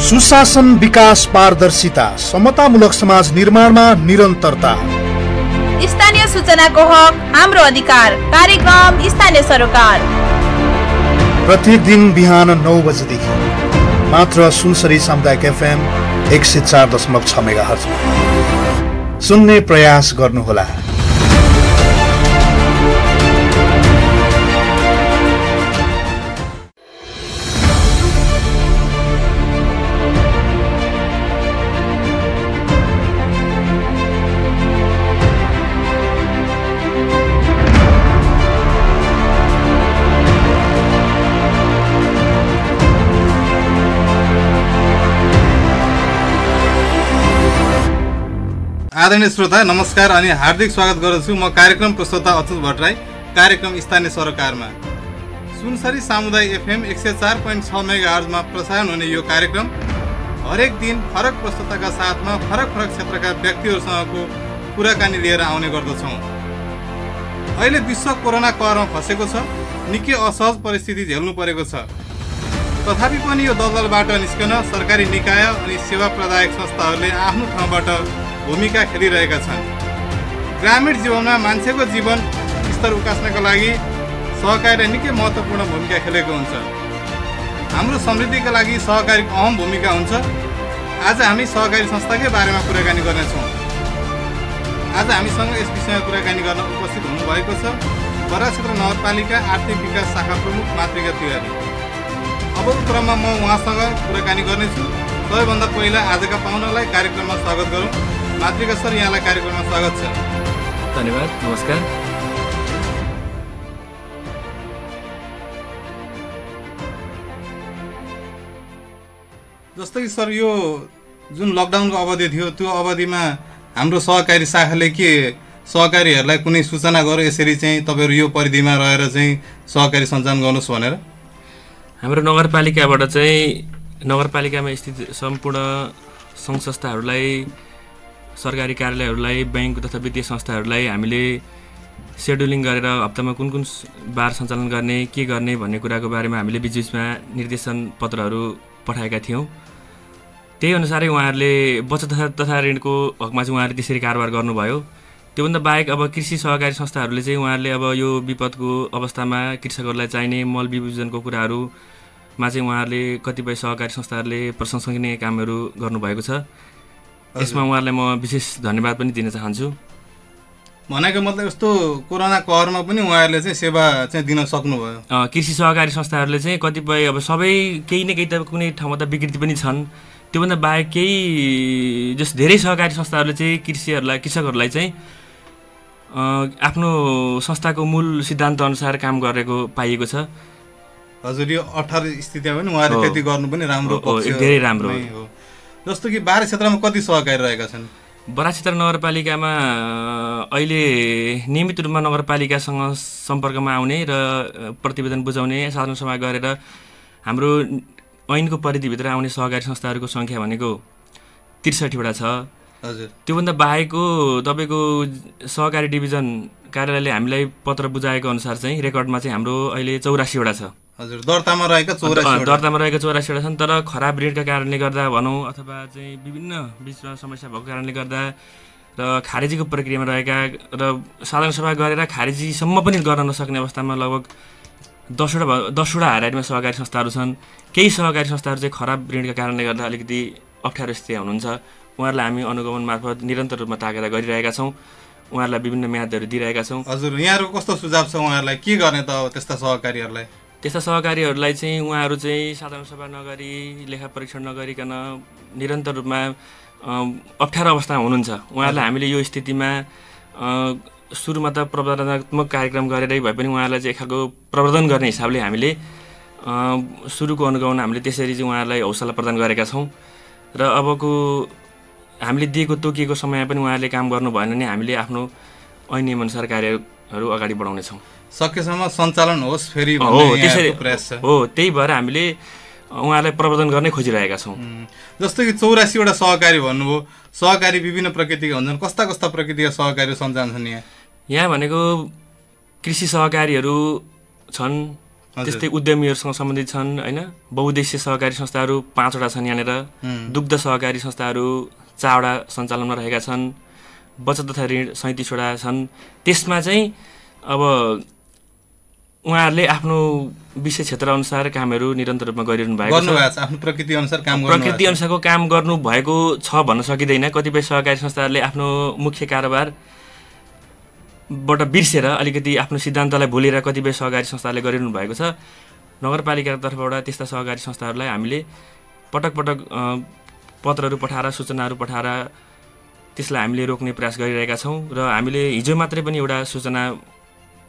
सुशासन, विकास, पारदर्शिता, समतामूलक समाज निर्माणमा निरन्तरता। स्थानीय सूचनाको हक हाम्रो अधिकार। कार्यक्रम स्थानीय सरोकार प्रत्येक दिन बिहान 9 बजेदेखि मात्र सुनसरी सामुदायिक FM 104.6 मेगाहर्ज सुन्ने प्रयास गर्नुहोला। आदरणीय श्रोता नमस्कार अनि हार्दिक स्वागत गर्दछु। म कार्यक्रम प्रस्तोता अच्युत भट्टराई। कार्यक्रम स्थानीय सरोकारमा सुनसरी सामुदायिक FM 104.6 मेगाहर्जमा प्रसारण हुने यो कार्यक्रम हरेक दिन फरक प्रस्तोताका साथमा फरक क्षेत्रका व्यक्तिहरूसँगको कुराकानी लिएर आउने गर्दछौँ। अहिले विश्व कोरोना कहरमा फसेको छ, निकै असहज परिस्थिति झेल्नु परेको छ। तथापि पनि यो दलदलबाट निस्कन सरकारी निकाय अनि सेवा प्रदायक संस्थाहरूले आफ्नो ठाउँबाट भूमिका खेलिरहेका छन्। ग्रामीण जीवनमा मान्छेको जीवन स्तर उकास्नका लागि सहकारीले निकै महत्त्वपूर्ण भूमिका खेलेको हुन्छ। हाम्रो समृद्धिका लागि सहकारीको अहम भूमिका हुन्छ। आज हामी सहकारी संस्थाकै बारेमा कुराकानी गर्नेछौँ। आज हामीसँग यस विषयमा कुराकानी गर्न उपस्थित हुनुभएको छ बराक क्षेत्र नगरपालिका आर्थिक विकास शाखा प्रमुख मातृका तिवारी। अबको क्रममा म उहाँसँग कुराकानी गर्नेछु। सबैभन्दा पहिला आजका पाहुनालाई कार्यक्रममा स्वागत गरौँ। मातृका सर, यहाँलाई कार्यक्रममा स्वागत छ। धन्यवाद, नमस्कार। जस्तो कि सर, यो जुन लकडाउनको अवधि थियो त्यो अवधिमा हाम्रो सहकारी शाखाले के सहकारीहरूलाई कुनै सूचना गर्यो यसरी चाहिँ तपाईँहरू यो परिधिमा रहेर चाहिँ सहकारी सञ्चालन गर्नुहोस् भनेर? हाम्रो नगरपालिकाबाट चाहिँ नगरपालिकामा स्थित सम्पूर्ण सङ्घ संस्थाहरूलाई, सरकारी कार्यालयहरूलाई, बैंक तथा वित्तीय संस्थाहरूलाई हामीले सेड्युलिङ गरेर हप्तामा कुन कुन बार सञ्चालन गर्ने, के गर्ने भन्ने कुराको बारेमा हामीले बिचबिचमा निर्देशन पत्रहरू पठाएका थियौँ। त्यही अनुसारै उहाँहरूले बचत तथा ऋणको हकमा चाहिँ उहाँहरूले त्यसरी कारोबार गर्नुभयो। त्योभन्दा बाहेक अब कृषि सहकारी संस्थाहरूले चाहिँ उहाँहरूले अब यो विपदको अवस्थामा कृषकहरूलाई चाहिने मल विभूजनको कुराहरूमा चाहिँ उहाँहरूले कतिपय सहकारी संस्थाहरूले प्रशंसनीय कामहरू गर्नुभएको छ। यसमा उहाँहरूलाई म विशेष धन्यवाद पनि दिन चाहन्छु। भनेको मतलब यस्तो कोरोना कहरमा पनि उहाँहरूले चाहिँ सेवा चाहिँ दिन सक्नुभयो। कृषि सहकारी संस्थाहरूले चाहिँ कतिपय अब सबै केही न केही त कुनै ठाउँमा त विकृति पनि छन्। त्योभन्दा बाहेक केही जस धेरै सहकारी संस्थाहरूले चाहिँ कृषकहरूलाई चाहिँ आफ्नो संस्थाको मूल सिद्धान्त अनुसार काम गरेको पाइएको छ। हजुर, यो 18 स्थितिमा पनि उहाँहरूले त्यति गर्नु पनि राम्रो पक्ष हो, धेरै राम्रो हो। जस्तो कि बाह्र क्षेत्रमा कति सहकारी रहेका छन्? बराक क्षेत्र नगरपालिकामा अहिले नियमित रूपमा नगरपालिकासँग सम्पर्कमा आउने र प्रतिवेदन बुझाउने, साधारण सभा गरेर हाम्रो ऐनको परिधिभित्र आउने सहकारी संस्थाहरूको सङ्ख्या भनेको 63 वटा छ। हजुर, त्योभन्दा बाहेकको तपाईँको सहकारी डिभिजन कार्यालयले हामीलाई पत्र बुझाएको अनुसार चाहिँ रेकर्डमा चाहिँ हाम्रो अहिले 84 वटा छ। हजुर, दर्तामा रहेका 84 वटा छन्। तर खराब ऋणका कारणले गर्दा भनौँ अथवा चाहिँ विभिन्न बिचमा समस्या भएको कारणले गर्दा र खारेजीको प्रक्रियामा रहेका र साधारण सभा गरेर खारेजीसम्म पनि गर्न नसक्ने अवस्थामा लगभग 10 वटा हाराहारीमा सहकारी संस्थाहरू छन्। केही सहकारी संस्थाहरू चाहिँ खराब ऋणका कारणले गर्दा अलिकति अप्ठ्यारो स्थिति हुनुहुन्छ। उहाँहरूलाई हामी अनुगमन मार्फत निरन्तर रूपमा ताकेर गरिरहेका छौँ। उहाँहरूलाई विभिन्न म्यादहरू दिइरहेका छौँ। हजुर, यहाँहरूको कस्तो सुझाव छ उहाँहरूलाई के गर्ने त त्यस्ता सहकारीहरूलाई? त्यस्ता सहकारीहरूलाई चाहिँ उहाँहरू चाहिँ साधारण सभा नगरी, लेखा परीक्षण नगरिकन निरन्तर रूपमा अप्ठ्यारो अवस्थामा हुनुहुन्छ। उहाँहरूलाई हामीले यो स्थितिमा सुरुमा त प्रवर्धनात्मक कार्यक्रम गरेरै भए पनि उहाँहरूलाई चाहिँ एक खालको प्रवर्धन गर्ने हिसाबले हामीले सुरुको अनुगमन हामीले त्यसरी चाहिँ उहाँहरूलाई हौसला प्रदान गरेका छौँ। र अबको हामीले दिएको तोकिएको समयमा पनि उहाँहरूले काम गर्नु भएन भने हामीले आफ्नो ऐन नियमअनुसार कार्यहरू अगाडि बढाउनेछौँ। सकेसम्म सञ्चालन होस् फेरि त्यसरी हो। त्यही भएर हामीले उहाँलाई प्रवर्धन गर्ने खोजिरहेका छौँ। जस्तो कि 84 वटा सहकारी भन्नुभयो, सहकारी विभिन्न प्रकृतिका हुन्छन्। कस्ता कस्ता प्रकृतिका सहकारी सञ्चालन छन् यहाँ? यहाँ भनेको कृषि सहकारीहरू छन्, त्यस्तै उद्यमीहरूसँग सम्बन्धित छन् होइन। बहुद्देश्य सहकारी संस्थाहरू 5वटा छन् यहाँनिर। दुग्ध सहकारी संस्थाहरू 4वटा सञ्चालनमा रहेका छन्। बचत तथा ऋण 37वटा छन्। त्यसमा चाहिँ अब उहाँहरूले आफ्नो विषय क्षेत्रअनुसार कामहरू निरन्तर रूपमा गरिरहनु भएको छ। आफ्नो प्रकृति अनुसारको काम गर्नु भएको छ भन्न सकिँदैन। कतिपय सहकारी संस्थाहरूले आफ्नो मुख्य कारोबारबाट बिर्सेर अलिकति आफ्नो सिद्धान्तलाई भुलेर कतिपय सहकारी संस्थाले गरिरहनु भएको छ। नगरपालिकाको तर्फबाट त्यस्ता सहकारी संस्थाहरूलाई हामीले पटक पटक पत्रहरू पठाएर सूचनाहरू पठाएर त्यसलाई हामीले रोक्ने प्रयास गरिरहेका छौँ। र हामीले हिजो मात्रै पनि एउटा सूचना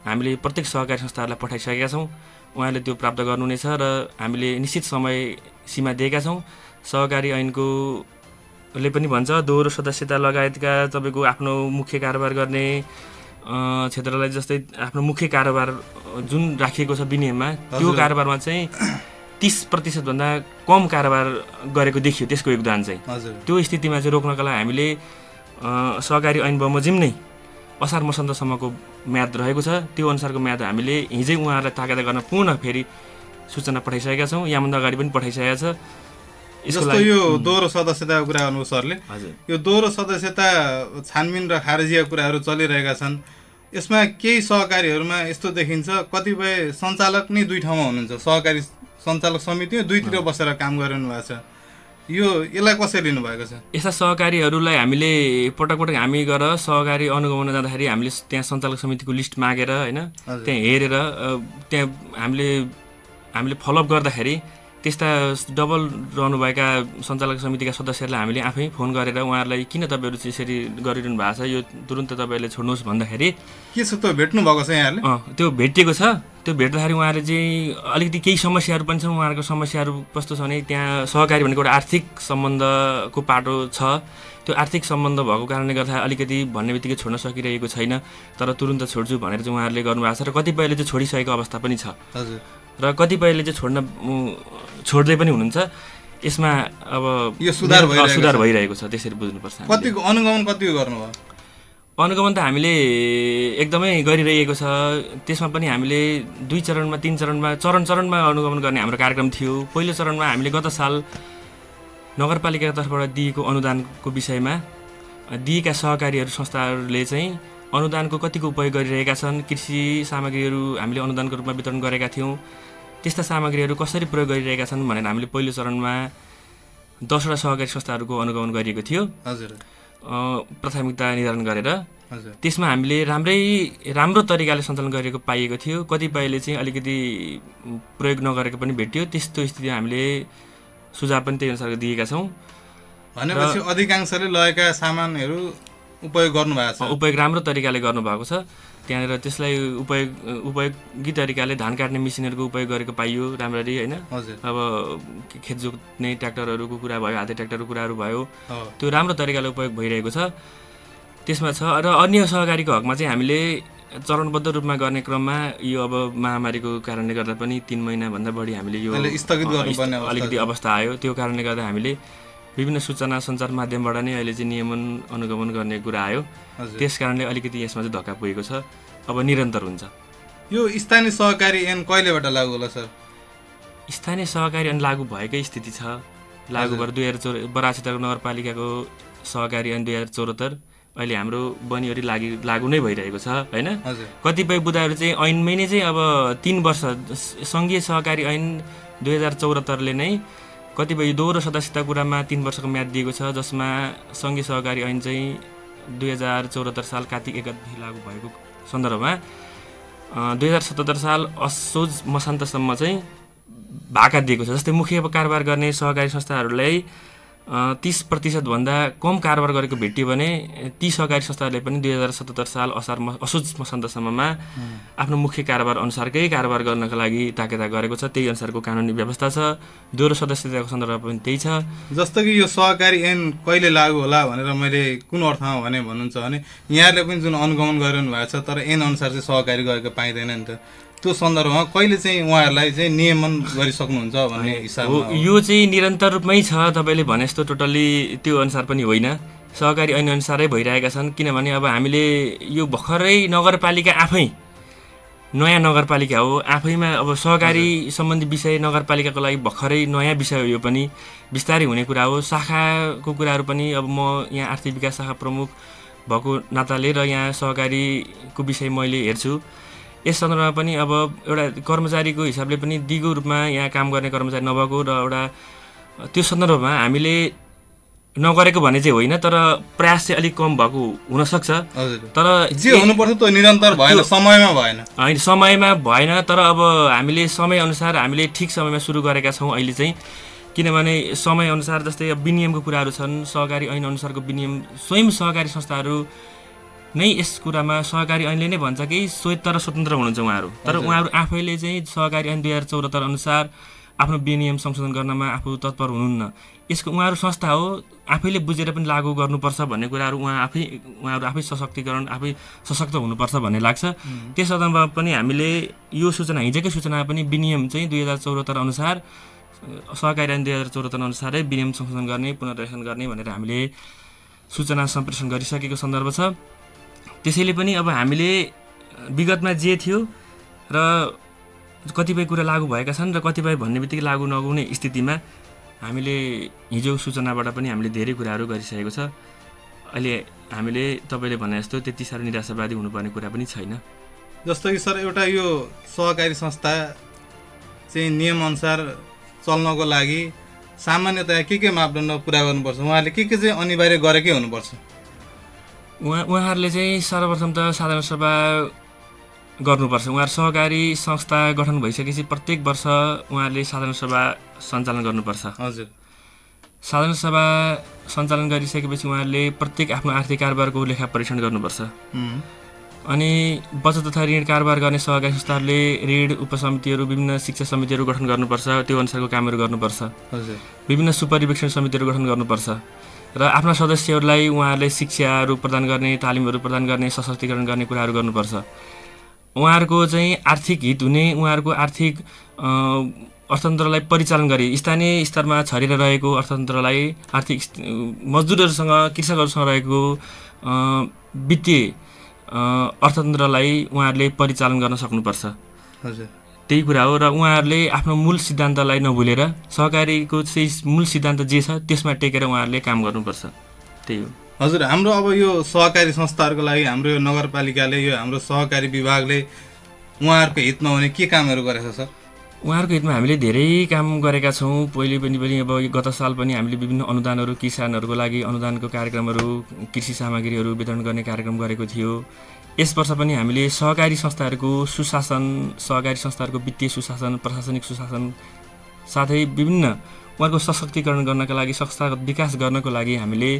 हामीले प्रत्येक सहकारी संस्थाहरूलाई पठाइसकेका छौँ। उहाँले त्यो प्राप्त गर्नुहुनेछ र हामीले निश्चित समय सीमा दिएका छौँ। सहकारी ऐनको ले पनि भन्छ दोहोरो सदस्यता लगायतका तपाईँको आफ्नो मुख्य कारोबार गर्ने क्षेत्रलाई जस्तै आफ्नो मुख्य कारोबार जुन राखिएको छ विनियममा त्यो कारोबारमा चाहिँ 30% भन्दा कम कारोबार गरेको देखियो त्यसको योगदान चाहिँ। त्यो स्थितिमा चाहिँ रोक्नका लागि हामीले सहकारी ऐन बमोजिम नै असार मसान्तसम्मको म्याद रहेको छ। त्यो अनुसारको म्याद हामीले हिजै उहाँहरूलाई ताकेत गर्न पुनः फेरि सूचना पठाइसकेका छौँ। यहाँभन्दा अगाडि पनि पठाइसकेका छ। जस्तो यो दोहोरो सदस्यताको कुरा गर्नु सरले, यो दोहोरो सदस्यता छानबिन र खारेजीका कुराहरू चलिरहेका छन्। यसमा केही सहकारीहरूमा यस्तो देखिन्छ कतिपय सञ्चालक नै दुई ठाउँमा हुनुहुन्छ। सहकारी सञ्चालक समिति दुईतिर बसेर काम गरिरहनु भएको छ। यसलाई कसरी लिनुभएको छ? यस्ता सहकारीहरूलाई हामीले पटक पटक हामी गएर सहकारी अनुगमन जाँदाखेरि हामीले त्यहाँ सञ्चालक समितिको लिस्ट मागेर होइन त्यहाँ हेरेर त्यहाँ हामीले फलोअप गर्दाखेरि त्यस्ता डबल रहनुभएका सञ्चालक समितिका सदस्यहरूलाई हामीले आफै फोन गरेर उहाँहरूलाई किन तपाईँहरू चाहिँ यसरी गरिरहनु भएको छ, यो तुरुन्त तपाईँहरूले छोड्नुहोस् भन्दाखेरि के छ त भेट्नु भएको छ यहाँहरूले? त्यो भेटिएको छ। त्यो भेट्दाखेरि उहाँहरूले चाहिँ अलिकति केही समस्याहरू पनि छन्। उहाँहरूको समस्याहरू कस्तो छ भने त्यहाँ सहकारी भनेको एउटा आर्थिक सम्बन्धको पाटो छ। त्यो आर्थिक सम्बन्ध भएको कारणले गर्दा अलिकति भन्ने बित्तिकै छोड्न सकिरहेको छैन। तर तुरुन्त छोड्छु भनेर चाहिँ उहाँहरूले गर्नुभएको छ र कतिपयले चाहिँ छोडिसकेको अवस्था पनि छ र कतिपयले चाहिँ छोड्दै पनि हुनुहुन्छ। यसमा अब यो सुधार भइरहेको छ, त्यसरी बुझ्नुपर्छ। कतिको अनुगमन कतिको गर्नुभयो? अनुगमन त हामीले एकदमै गरिरहेको छ। त्यसमा पनि हामीले 2 चरणमा 3 चरणमा चरणमा अनुगमन गर्ने हाम्रो कार्यक्रम थियो। पहिलो चरणमा हामीले गत साल नगरपालिकाको तर्फबाट दिएको अनुदानको विषयमा दिएका सहकारीहरू संस्थाहरूले चाहिँ अनुदानको कतिको उपयोग गरिरहेका छन्, कृषि सामग्रीहरू हामीले अनुदानको रूपमा वितरण गरेका थियौँ। त्यस्ता सामग्रीहरू कसरी प्रयोग गरिरहेका छन् भनेर हामीले पहिलो चरणमा 10वटा सहकारी संस्थाहरूको अनुगमन गरिएको थियो। प्राथमिकता निर्धारण गरेर त्यसमा हामीले राम्रो तरिकाले सञ्चालन गरेको पाइएको थियो। कतिपयले चाहिँ अलिकति प्रयोग नगरेको पनि भेटियो। त्यस्तो स्थितिमा हामीले सुझाव पनि त्यही अनुसारको दिएका छौँ। भनेपछि अधिकांशले लगेका सामानहरू उपयोग गर्नुभएको छ, उपयोग राम्रो तरिकाले गर्नुभएको छ। त्यहाँनिर त्यसलाई उपयोगी तरिकाले धान काट्ने मेसिनहरूको उपयोग गरेको पाइयो राम्ररी होइन। अब खेत जोत्ने ट्र्याक्टरहरूको कुरा भयो, हाते ट्र्याक्टरको कुराहरू भयो, त्यो राम्रो तरिकाले उपयोग भइरहेको छ। त्यसमा छ र अन्य सहकारीको हकमा चाहिँ हामीले चरणबद्ध रूपमा गर्ने क्रममा यो अब महामारीको कारणले गर्दा पनि 3 महिनाभन्दा बढी हामीले यो स्थगित गर्नुपर्ने अलिकति अवस्था आयो। त्यो कारणले गर्दा हामीले विभिन्न सूचना सञ्चार माध्यमबाट नै अहिले चाहिँ नियमन अनुगमन गर्ने कुरा आयो। त्यस कारणले अलिकति यसमा चाहिँ धक्का पुगेको छ। अब निरन्तर हुन्छ। यो स्थानीय सहकारी ऐन कहिलेबाट लागू होला सर? स्थानीय सहकारी ऐन लागू भएकै स्थिति छ। लागू भएर 2084 नगरपालिकाको सहकारी ऐन 2074 अहिले हाम्रो बनिवरी लागू नै भइरहेको छ होइन। कतिपय बुदाहरू चाहिँ ऐनमै नै चाहिँ अब 3 वर्ष सङ्घीय सहकारी ऐन 2074ले नै कतिपय दोहोरो सदस्यता कुरामा 3 वर्षको म्याद दिएको छ, जसमा सङ्घीय सहकारी ऐन चाहिँ 2074 साल कार्तिक 1 गतेदेखि लागू भएको सन्दर्भमा 2077 साल असोज मसान्तसम्म चाहिँ भाका दिएको छ। जस्तै मुख्य कारोबार गर्ने सहकारी संस्थाहरूलाई 30% भन्दा कम कारोबार गरेको भेटियो भने ती सहकारी संस्थाहरूले पनि 2077 साल असोज मसान्तसम्ममा आफ्नो मुख्य कारोबार अनुसारकै कारोबार गर्नका लागि ताकेता गरेको छ। त्यही अनुसारको कानुनी व्यवस्था छ। दोहोरो सदस्यताको सन्दर्भमा पनि त्यही छ। जस्तो कि यो सहकारी ऐन कहिले लागू होला भनेर मैले कुन अर्थमा भन्नुहुन्छ भने यहाँहरूले पनि जुन अनुगमन गरिरहनु भएको छ तर ऐन अनुसार चाहिँ सहकारी गरेको पाइँदैन नि त। त्यो सन्दर्भमा कहिले चाहिँ उहाँहरूलाई चाहिँ नियमन गरिसक्नुहुन्छ भन्ने हिसाबमा? यो चाहिँ निरन्तर रूपमै छ। तपाईँले भने जस्तो टोटल्ली त्यो अनुसार पनि होइन। सहकारी ऐन अनुसारै भइरहेका छन्। किनभने अब हामीले यो भर्खरै नगरपालिका आफै नयाँ नगरपालिका हो आफैमा। अब सहकारी सम्बन्धी विषय नगरपालिकाको लागि भर्खरै नयाँ विषय हो, यो पनि बिस्तारै हुने कुरा हो। शाखाको कुराहरू पनि अब म यहाँ आर्थिक विकास शाखा प्रमुख भएको नाताले र यहाँ सहकारीको विषय मैले हेर्छु। यस सन्दर्भमा पनि अब एउटा कर्मचारीको हिसाबले पनि दिगो रूपमा यहाँ काम गर्ने कर्मचारी नभएको र एउटा त्यो सन्दर्भमा हामीले नगरेको भन्ने चाहिँ होइन, तर प्रयास चाहिँ अलिक कम भएको हुनसक्छ। तर जे हुनुपर्छ त्यो निरन्तर भएन, समयमा भएन। होइन, समयमा भएन, तर अब हामीले समयअनुसार हामीले ठिक समयमा सुरु गरेका छौँ अहिले चाहिँ। किनभने समयअनुसार जस्तै अब विनियमको कुराहरू छन्, सहकारी ऐन अनुसारको विनियम स्वयं सहकारी संस्थाहरू नै यस कुरामा सहकारी ऐनले नै भन्छ कि तर स्वतन्त्र हुनुहुन्छ उहाँहरू। तर उहाँहरू आफैले चाहिँ सहकारी ऐन 2074 अनुसार आफ्नो विनियम संशोधन गर्नमा आफू तत्पर हुनुहुन्न। यसको उहाँहरू संस्था हो, आफैले बुझेर पनि लागू गर्नुपर्छ भन्ने कुराहरू उहाँहरू आफै सशक्तिकरण, आफै सशक्त हुनुपर्छ भन्ने लाग्छ। त्यस सन्दर्भमा पनि हामीले यो सूचना, हिजोकै सूचना पनि विनियम चाहिँ 2074 अनुसार, सहकारी ऐन 2074 अनुसारै विनियम संशोधन गर्ने, पुनर्लेखन गर्ने भनेर हामीले सूचना सम्प्रेषण गरिसकेको सन्दर्भ छ। त्यसैले पनि अब हामीले विगतमा जे थियो र कतिपय कुरा लागू भएका छन् र कतिपय भन्ने बित्तिकै लागू नहुने स्थितिमा हामीले हिजो सूचनाबाट पनि हामीले धेरै कुराहरू गरिसकेको छ। अहिले हामीले तपाईँले भने जस्तो त्यति साह्रो निराशावादी हुनुपर्ने कुरा पनि छैन। जस्तो कि सर, एउटा यो सहकारी संस्था चाहिँ नियमअनुसार चल्नको लागि सामान्यतया के मापदण्ड पुरा गर्नुपर्छ? उहाँहरूले के चाहिँ अनिवार्य गरेकै हुनुपर्छ? उहाँहरूले चाहिँ सर्वप्रथम त साधारण सभा गर्नुपर्छ। उहाँहरू सहकारी संस्था गठन भइसकेपछि प्रत्येक वर्ष उहाँहरूले साधारण सभा सञ्चालन गर्नुपर्छ। हजुर, साधारण सभा सञ्चालन गरिसकेपछि उहाँहरूले प्रत्येक आफ्नो आर्थिक कारोबारको लेखा परीक्षण गर्नुपर्छ। अनि बचत तथा ऋण कारोबार गर्ने सहकारी संस्थाहरूले ऋण उपसमितिहरू, विभिन्न शिक्षा समितिहरू गठन गर्नुपर्छ, त्यो अनुसारको कामहरू गर्नुपर्छ। हजुर, विभिन्न सुपरिवेक्षण समितिहरू गठन गर्नुपर्छ र आफ्ना सदस्यहरूलाई उहाँहरूले शिक्षाहरू प्रदान गर्ने, तालिमहरू प्रदान गर्ने, सशक्तिकरण गर्ने कुराहरू गर्नुपर्छ। उहाँहरूको चाहिँ आर्थिक हित हुने, उहाँहरूको आर्थिक अर्थतन्त्रलाई परिचालन गरी स्थानीय स्तरमा छरेर रहेको अर्थतन्त्रलाई, आर्थिक मजदुरहरूसँग, कृषकहरूसँग रहेको वित्तीय अर्थतन्त्रलाई उहाँहरूले परिचालन गर्न सक्नुपर्छ। हजुर, त्यही कुरा हो। र उहाँहरूले आफ्नो मूल सिद्धान्तलाई नभुलेर सहकारीको चाहिँ मूल सिद्धान्त जे छ त्यसमा टेकेर उहाँहरूले काम गर्नुपर्छ। त्यही हो। हजुर, हाम्रो अब यो सहकारी संस्थाहरूको लागि हाम्रो यो नगरपालिकाले, यो हाम्रो सहकारी विभागले उहाँहरूको हितमा हुने के कामहरू गरेको छ सर? उहाँहरूको हितमा हामीले धेरै काम गरेका छौँ। पहिले पनि अब गत साल पनि हामीले विभिन्न अनुदानहरू, किसानहरूको लागि अनुदानको कार्यक्रमहरू, कृषि सामग्रीहरू वितरण गर्ने कार्यक्रम गरेको थियो। यस वर्ष पनि हामीले सहकारी संस्थाहरूको सुशासन, सहकारी संस्थाहरूको वित्तीय सुशासन, प्रशासनिक सुशासन साथै विभिन्न उहाँहरूको सशक्तिकरण गर्नका लागि, संस्थागत विकास गर्नको लागि हामीले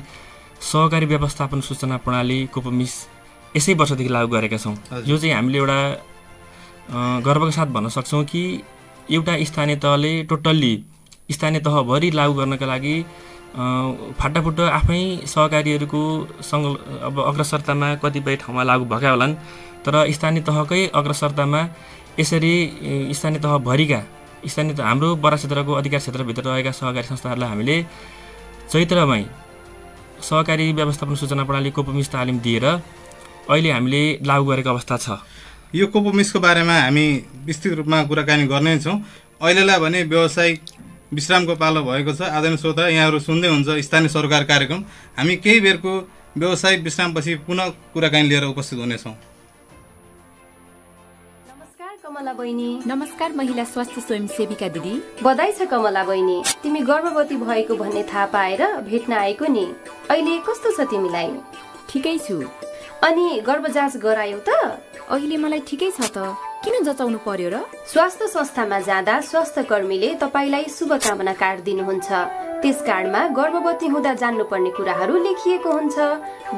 सहकारी व्यवस्थापन सूचना प्रणाली कोपमिस यसै वर्षदेखि लागू गरेका छौँ। यो चाहिँ हामीले एउटा गर्वका साथ भन्न सक्छौँ कि एउटा स्थानीय तहले टोटल्ली स्थानीय तहभरि लागू गर्नका लागि फाटाफुट आफै सहकारीहरूको अब अग्रसरतामा कतिपय ठाउँमा लागू भएका होलान्, तर स्थानीय तहकै अग्रसरतामा यसरी स्थानीय तहभरिका हाम्रो बडा क्षेत्रको अधिकार क्षेत्रभित्र रहेका सहकारी संस्थाहरूलाई हामीले चैत्रमै सहकारी व्यवस्थापन सूचना प्रणाली कोपमिस तालिम दिएर अहिले हामीले लागू गरेको अवस्था छ। यो कोपमिसको बारेमा हामी विस्तृत रूपमा कुराकानी गर्नेछौँ। अहिलेलाई भने व्यवसायिक विश्रामको पालो भएको छ। आदरणीय श्रोता, यहाँहरू सुन्दै हुन्छ स्थानीय सरकार कार्यक्रम। हामी केही बेरको व्यवसायिक विश्रामपछि पुनः कुराकानी लिएर उपस्थित हुनेछौँ। नमस्कार कमला बहिनी। नमस्कार महिला स्वास्थ्य स्वयंसेविका दिदी। बधाई छ कमला बहिनी, तिमी गर्भवती भएको भन्ने थाहा पाएर भेट्न आएको नि। अहिले कस्तो छ तिमीलाई? ठिकै छु। अनि गर्भ जाँच गरायौ त? अहिले मलाई ठिकै छ त, किन जचाउनु पर्यो र? स्वास्थ्य संस्थामा जाँदा स्वास्थ्य कर्मीले तपाईलाई शुभकामना कार्ड दिनुहुन्छ। त्यस कार्डमा गर्भवती हुँदा जान्नुपर्ने कुराहरू लेखिएको हुन्छ।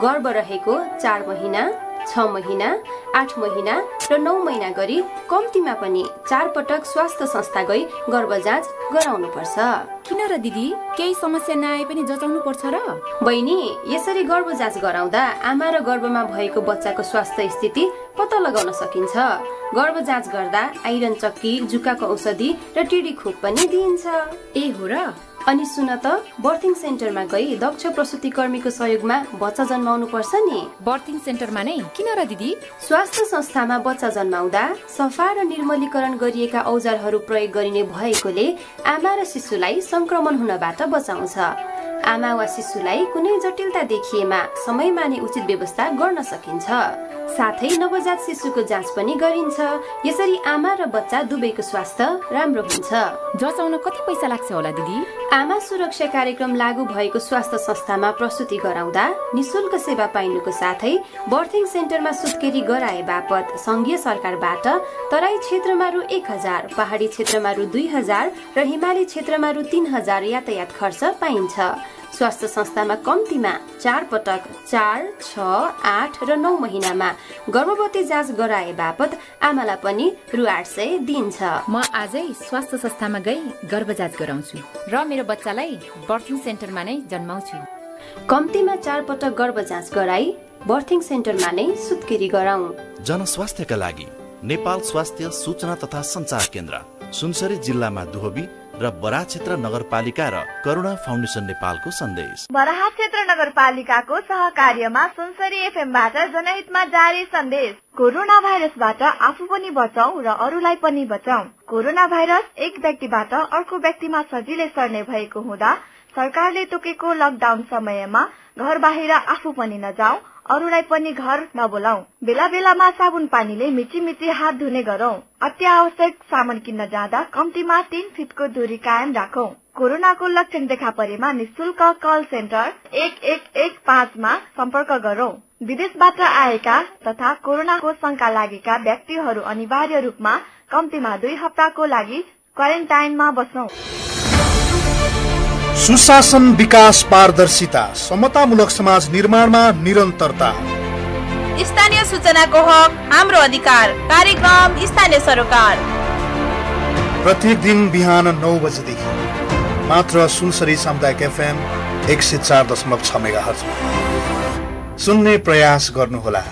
गर्भ रहेको 4 महिना, 6 महिना, 8 महिना र 9 महिना गरी कम्तीमा पनि 4 पटक स्वास्थ्य संस्था गई गर्भ जाँच गराउनु पर्छ। किन र दिदी, केही समस्या नआए पनि जचाउनु पर्छ र? बहिनी, यसरी गर्भ जाँच गराउँदा आमा र गर्भमा भएको बच्चाको स्वास्थ्य स्थिति पत्ता लगाउन सकिन्छ। गर्भ जाँच गर्दा आइरन चक्की, जुकाको औषधि र टिडी खोप पनि दिइन्छ। ए हो र? अनि सुन त बर्थिङ सेन्टरमा गई दक्ष प्रसुति कर्मीको सहयोगमा बच्चा जन्माउनु पर्छ नि। बर्थिङ सेन्टरमा नै किन र दिदी? स्वास्थ्य संस्थामा बच्चा जन्माउँदा सफा र निर्मलीकरण गरिएका औजारहरू प्रयोग गरिने भएकोले आमा र शिशुलाई संक्रमण हुनबाट बचाउँछ। आमा वा शिशुलाई कुनै जटिलता देखिएमा समयमा नै उचित व्यवस्था गर्न सकिन्छ। साथै नवजात शिशुको जाँच पनि गरिन्छ। यसरी आमा र बच्चा दुवैको स्वास्थ्य राम्रो हुन्छ। जचाउन कति पैसा लाग्छ होला दिदी? आमा सुरक्षा कार्यक्रम लागू भएको स्वास्थ्य संस्थामा प्रसुति गराउँदा निशुल्क सेवा पाइनुको साथै बर्थिङ सेन्टरमा सुत्केरी गराए बापत संघीय सरकारबाट तराई क्षेत्रमा रु 1000, पहाडी क्षेत्रमा रु 2000 र हिमाली क्षेत्रमा रु 3000 यातायात खर्च पाइन्छ। स्वास्थ्य संस्थामा कम्तीमा 4 पटक 4, 6, 8 र 9 महिनामा गर्भवती जाँच गराए बापत आमालाई पनि रु 800 दिन्छ। म आजै स्वास्थ्य संस्थामा गई गर्भ जाँच गराउँछु र मेरो बच्चालाई बर्थिङ सेन्टरमा नै जन्माउँछु। कम्तीमा 4 पटक गर्भ जाँच गराई बर्थिङ सेन्टरमा नै सुत्केरी गराउँ। जनस्वास्थ्यका लागि नेपाल स्वास्थ्य सूचना तथा सञ्चार केन्द्र, सुनसरी जिल्लामा दुहबी र बराहा क्षेत्र नगरपालिका र करुणा फाउन्डेसन नेपालको सन्देश। बराहा क्षेत्र नगरपालिकाको सहकार्यमा सुनसरी एफएमबाट जनहितमा जारी सन्देश। कोरोना भाइरसबाट आफू पनि बचाऊ र अरूलाई पनि बचाऊ। कोरोना भाइरस एक व्यक्तिबाट अर्को व्यक्तिमा सजिलै सर्ने भएको हुँदा सरकारले तोकेको लकडाउन समयमा घर बाहिर आफू पनि नजाऊ, अरूलाई पनि घर नबोलाऊ। बेला बेलामा साबुन पानीले मिची मिची हात धुने गरौं। अत्यावश्यक सामान किन्न जाँदा कम्तीमा 3 फिटको दूरी कायम राखौं। कोरोनाको लक्षण देखा परेमा निशुल्क कल सेन्टर 1115 मा सम्पर्क गरौं। विदेशबाट आएका तथा कोरोनाको शंका लागेका व्यक्तिहरू अनिवार्य रूपमा कम्तीमा 2 हप्ताको लागि क्वारेन्टाइनमा बस्नु। सुशासन, विकास, पारदर्शिता, समतामूलक समाज निर्माणमा निरन्तरता। स्थानीय सूचनाको हक हाम्रो अधिकार। कार्यक्रम स्थानीय सरोकार प्रत्येक दिन बिहान 9 बजेदेखि मात्र सुनसरी सामुदायिक एफएम 104.6 मेगाहर्ज सुन्ने प्रयास गर्नुहोला।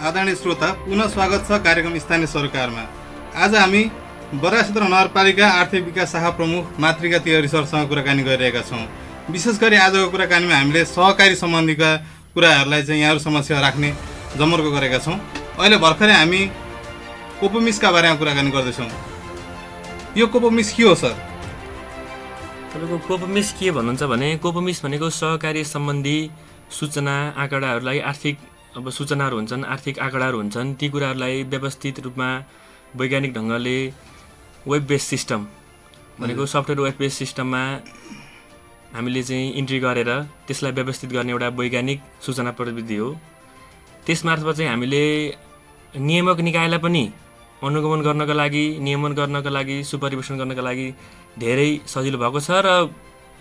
आदरणीय श्रोता, पुनः स्वागत छ कार्यक्रम स्थानीय सरकारमा। आज हामी बराहा क्षेत्र नगरपालिका आर्थिक विकास शाखा प्रमुख मातृका तिवारी सरसँग कुराकानी गरिरहेका छौँ। विशेष गरी आजको कुराकानीमा हामीले सहकारी सम्बन्धीका कुराहरूलाई चाहिँ यहाँहरू समस्या राख्ने जमर्को गरेका छौँ। अहिले भर्खरै हामी कोपोमिसका बारेमा कुराकानी गर्दैछौँ। यो कोपोमिस के हो सर? तपाईँको कोपोमिस के भन्नुहुन्छ भने, कोपोमिस भनेको सहकारी सम्बन्धी सूचना आँकडाहरूलाई आर्थिक सूचनाहरू हुन्छन्, आर्थिक आँकडाहरू हुन्छन्, ती कुराहरूलाई व्यवस्थित रूपमा वैज्ञानिक ढङ्गले वेब बेस्ड सिस्टम भनेको सफ्टवेयर वेब बेस्ड सिस्टममा हामीले चाहिँ इन्ट्री गरेर त्यसलाई व्यवस्थित गर्ने एउटा वैज्ञानिक सूचना प्रविधि हो। त्यसमार्फत चाहिँ हामीले नियामक निकायलाई पनि अनुगमन गर्नका लागि, नियमन गर्नका लागि, सुपरिवेशन गर्नका लागि धेरै सजिलो भएको छ र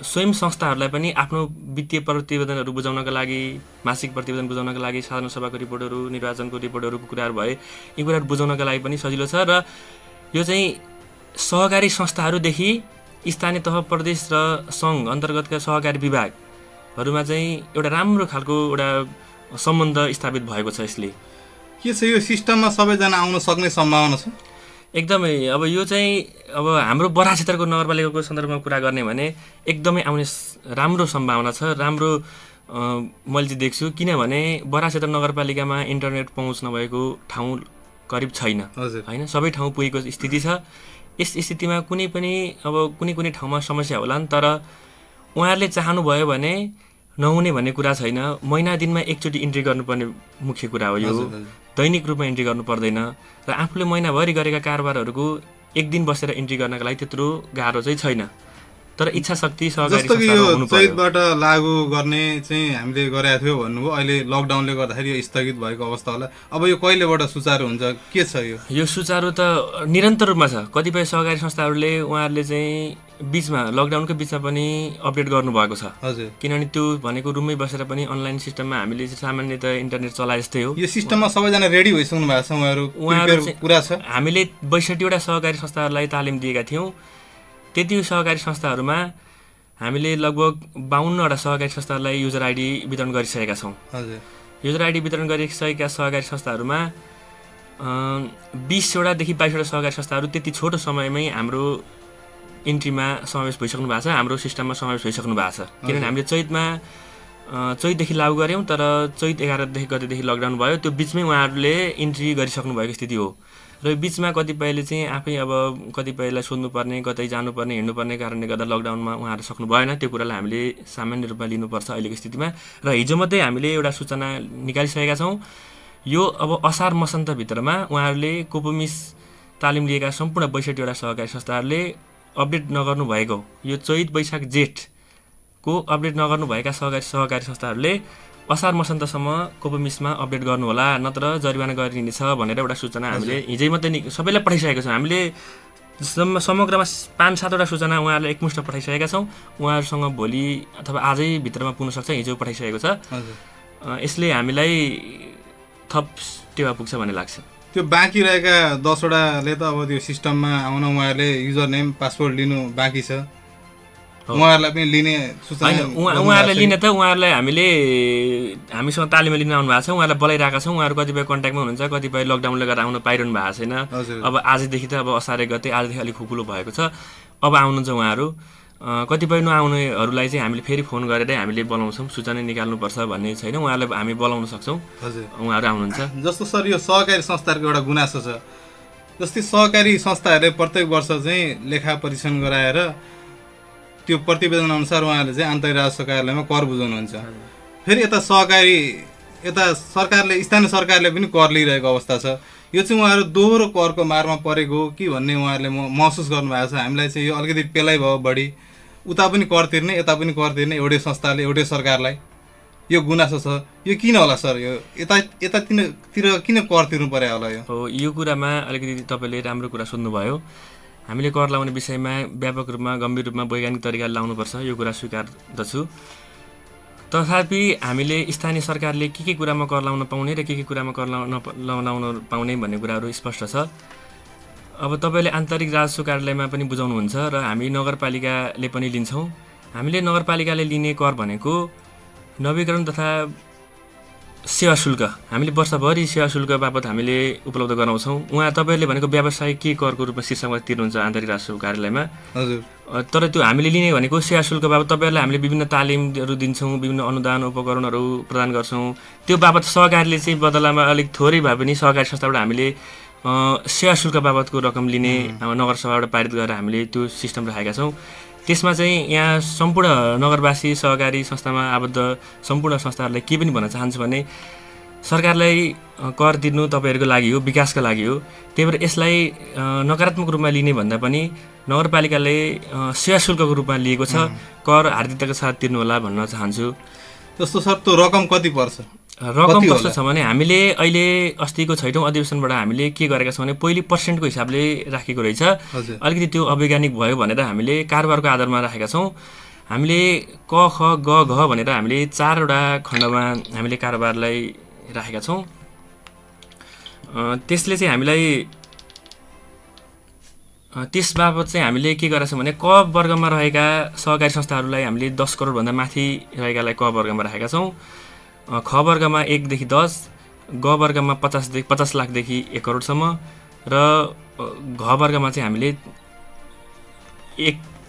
स्वयं संस्थाहरूलाई पनि आफ्नो वित्तीय प्रतिवेदनहरू बुझाउनका लागि, मासिक प्रतिवेदन बुझाउनका लागि, साधारण सभाको रिपोर्टहरू, निर्वाचनको रिपोर्टहरूको कुराहरू भए यी कुराहरू बुझाउनका लागि पनि सजिलो छ। र यो चाहिँ सहकारी संस्थाहरूदेखि स्थानीय तह, प्रदेश र सङ्घ अन्तर्गतका सहकारी विभागहरूमा चाहिँ एउटा राम्रो खालको एउटा सम्बन्ध स्थापित भएको छ। यसले के छ, यो सिस्टममा सबैजना आउन सक्ने सम्भावना छ? एकदमै। अब यो चाहिँ अब हाम्रो बराहा क्षेत्रको नगरपालिकाको सन्दर्भमा कुरा गर्ने भने एकदमै आउने राम्रो सम्भावना छ। राम्रो मैले चाहिँ देख्छु, किनभने बराहा क्षेत्र नगरपालिकामा इन्टरनेट पहुँच नभएको ठाउँ करिब छैन होइन, सबै ठाउँ पुगेको स्थिति छ। यस स्थितिमा कुनै कुनै ठाउँमा समस्या होलान्, तर उहाँहरूले चाहनुभयो भने नहुने भन्ने कुरा छैन। महिना दिनमा एकचोटि इन्ट्री गर्नुपर्ने मुख्य कुरा हो यो। दैनिक रूपमा इन्ट्री गर्नु पर्दैन र आफूले महिनाभरि गरेका कारोबारहरूको एक दिन बसेर इन्ट्री गर्नका लागि त्यत्रो गाह्रो चाहिँ छैन। तर इच्छा शक्ति सहकारी संस्थामा हुनु पर्यो। चैतबाट लागू गर्ने चाहिँ हामीले गरेका थियौँ भन्नुभयो, अहिले लकडाउनले गर्दाखेरि यो स्थगित भएको अवस्था होला। अब यो कहिलेबाट सुचारू हुन्छ, के छ यो सुचारू त निरन्तर रूपमा छ। कतिपय सहकारी संस्थाहरूले उहाँहरूले चाहिँ बीचमा लकडाउनकै बीचमा पनि अपडेट गर्नुभएको छ। हजुर, किनभने त्यो भनेको रुममै बसेर पनि अनलाइन सिस्टममा हामीले सामान्यतः इन्टरनेट चलाए जस्तै हो। यो सिस्टममा सबैजना रेडी भइसक्नु भएको छ, उहाँहरू पुरा छ। हामीले 62 वटा सहकारी संस्थाहरूलाई तालिम दिएका थियौँ। त्यति सहकारी संस्थाहरूमा हामीले लगभग 52वटा सहकारी संस्थाहरूलाई युजर आइडी वितरण गरिसकेका छौँ। हजुर, युजर आइडी वितरण गरिसकेका सहकारी संस्थाहरूमा 20वटादेखि 22वटा सहकारी संस्थाहरू त्यति छोटो समयमै हाम्रो इन्ट्रीमा समावेश भइसक्नु भएको छ, हाम्रो सिस्टममा समावेश भइसक्नु भएको छ। किनभने हामीले चैतदेखि लागू गऱ्यौँ, तर चैत 11 गतेदेखि लकडाउन भयो। त्यो बिचमै उहाँहरूले इन्ट्री गरिसक्नु भएको स्थिति हो र बिचमा कतिपयले चाहिँ आफै अब कतिपयलाई सोध्नुपर्ने, कतै जानुपर्ने, हिँड्नुपर्ने कारणले गर्दा लकडाउनमा उहाँहरू सक्नु भएन। त्यो कुरालाई हामीले सामान्य रूपमा लिनुपर्छ अहिलेको स्थितिमा। र हिजो मात्रै हामीले एउटा सूचना निकालिसकेका छौँ। यो अब असार मसान्तभित्रमा उहाँहरूले कोपोमिस तालिम लिएका सम्पूर्ण 62वटा सहकारी संस्थाहरूले अपडेट नगर्नु भएको, यो चैत वैशाख जेठको अपडेट नगर्नुभएका सहकारी संस्थाहरूले असार मसान्तसम्म कोपोमिसमा अपडेट गर्नुहोला, नत्र जरिवाना गरिनेछ भनेर एउटा सूचना हामीले हिजै मात्रै सबैलाई पठाइसकेका छौँ। हामीले समग्रमा 5-7वटा सूचना उहाँहरूलाई एकमुष्ट पठाइसकेका छौँ। उहाँहरूसँग भोलि अथवा आजै भित्रमा पुग्न सक्छ, हिजो पठाइसकेको छ। यसले हामीलाई थप टेवा पुग्छ भन्ने लाग्छ। त्यो बाँकी रहेका 10वटाले त अब त्यो सिस्टममा आउन उहाँहरूले युजर नेम पासवर्ड लिनु बाँकी छ, उहाँहरूलाई पनि लिने सूचना उहाँहरूलाई लिने त उहाँहरूलाई हामीसँग तालिममा लिन आउनु भएको छ, उहाँहरूलाई बोलाइरहेका छौँ। उहाँहरू कतिपय कन्ट्याक्टमा हुनुहुन्छ, कतिपय लकडाउनले गर्दा आउन पाइरहनु भएको छैन। अब आजदेखि त अब असारे गते आजदेखि अलिक खुकुलो भएको छ, अब आउनुहुन्छ उहाँहरू। कतिपय नआउनेहरूलाई चाहिँ हामीले फेरि फोन गरेर हामीले बोलाउँछौँ, सूचना निकाल्नुपर्छ भन्ने छैन, उहाँहरूलाई हामी बोलाउन सक्छौँ। उहाँहरू आउनुहुन्छ। जस्तो सर यो सहकारी संस्थाहरूको एउटा गुनासो छ, जस्तै सहकारी संस्थाहरूले प्रत्येक वर्ष चाहिँ लेखा परीक्षण गराएर त्यो प्रतिवेदन अनुसार उहाँहरूले चाहिँ आन्तरिक राजस्व कार्यालयमा कर बुझाउनुहुन्छ। फेरि यता सरकारले, स्थानीय सरकारले पनि कर लिइरहेको अवस्था छ। यो चाहिँ उहाँहरू दोहोरो करको मारमा परेको हो कि भन्ने उहाँहरूले महसुस गर्नुभएको छ। हामीलाई चाहिँ यो अलिकति पेलाइ भयो बढी, उता पनि कर तिर्ने, यता पनि कर तिर्ने, एउटै संस्थाले एउटै सरकारलाई, यो गुनासो छ। यो किन होला सर? यो यतातिर किन कर तिर्नु पर्यो होला? यो कुरामा अलिकति तपाईँले राम्रो कुरा सोध्नुभयो। हामीले कर लाउने विषयमा व्यापक रूपमा, गम्भीर रूपमा, वैज्ञानिक तरिकाले लाउनुपर्छ, यो कुरा स्वीकार्दछु। तथापि हामीले स्थानीय सरकारले के कुरामा कर लाउन पाउने र के कुरामा कर लाउन पाउने भन्ने कुराहरू स्पष्ट छ। अब तपाईँले आन्तरिक राजस्व कार्यालयमा पनि बुझाउनुहुन्छ र हामी नगरपालिकाले पनि लिन्छौँ। हामीले नगरपालिकाले लिने कर भनेको नवीकरण तथा सेवा शुल्क, हामीले वर्षभरि सेवा शुल्क बापत हामीले उपलब्ध गराउँछौँ। तपाईँहरूले भनेको व्यावसायिक के करको रूपमा शीर्षकमा तिर्नुहुन्छ आन्तरिक राजस्व कार्यालयमा। हजुर, तर त्यो हामीले लिने भनेको सेवा शुल्क बापत तपाईँहरूलाई हामीले विभिन्न तालिमहरू दिन्छौँ, विभिन्न अनुदान उपकरणहरू प्रदान गर्छौँ। त्यो बापत सहकारीले चाहिँ बदलामा अलिक थोरै भए पनि सहकारी संस्थाबाट हामीले सेवा शुल्क बापतको रकम लिने नगरसभाबाट पारित गरेर हामीले त्यो सिस्टम राखेका छौँ। त्यसमा चाहिँ यहाँ सम्पूर्ण नगरवासी सहकारी संस्थामा आबद्ध सम्पूर्ण संस्थाहरूलाई के पनि भन्न चाहन्छु भने सरकारलाई कर तिर्नु तपाईँहरूको लागि हो, विकासका लागि हो। त्यही भएर यसलाई नकारात्मक रूपमा लिने भन्दा पनि नगरपालिकाले सेवा शुल्कको रूपमा लिएको छ, कर हार्दिकताको साथ तिर्नु होला भन्न चाहन्छु। जस्तो सर त्यो रकम कति पर्छ? रकम कस्तो छ भने हामीले अहिले अस्तिको 6औं अधिवेशनबाट हामीले के गरेका छौँ भने पहिलो पर्सेन्टको हिसाबले राखेको रहेछ। अलिकति त्यो अवैज्ञानिक भयो भनेर हामीले कारोबारको आधारमा राखेका छौँ। हामीले क, ख, ग, घ भनेर हामीले 4वटा खण्डमा हामीले कारोबारलाई राखेका छौँ। त्यसले चाहिँ हामीलाई त्यस बाबत चाहिँ हामीले के गरेका छौँ भने क वर्गमा रहेका सहकारी संस्थाहरूलाई हामीले 10 करोडभन्दा माथि रहेकालाई क वर्गमा राखेका छौँ। ख वर्गमा 1 देखि 10, ग वर्गमा 50 लाखदेखि 1 करोडसम्म र घ वर्गमा चाहिँ हामीले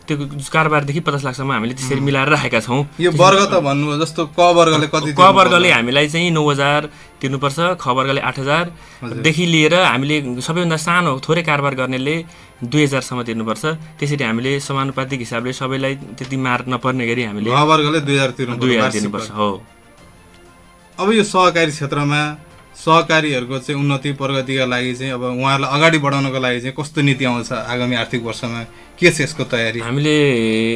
त्यो कारोबारदेखि 50 लाखसम्म हामीले त्यसरी मिलाएर राखेका छौँ। यो वर्ग त भन्नु जस्तो क वर्गले कति? क वर्गले हामीलाई चाहिँ 9000 तिर्नुपर्छ, ख वर्गले 8000 देखि लिएर हामीले सबैभन्दा सानो थोरै कारोबार गर्नेले 2000 सम्म तिर्नुपर्छ। त्यसरी हामीले समानुपातिक हिसाबले सबैलाई त्यति मार नपर्ने गरी हामीले ख वर्गले 2000 तिर्नुपर्छ। हो। अब यो सहकारी क्षेत्रमा सहकारीहरूको चाहिँ उन्नति प्रगतिका लागि चाहिँ अब उहाँहरूलाई अगाडि बढाउनको लागि चाहिँ कस्तो नीति आउँछ आगामी आर्थिक वर्षमा? के छ यसको तयारी? हामीले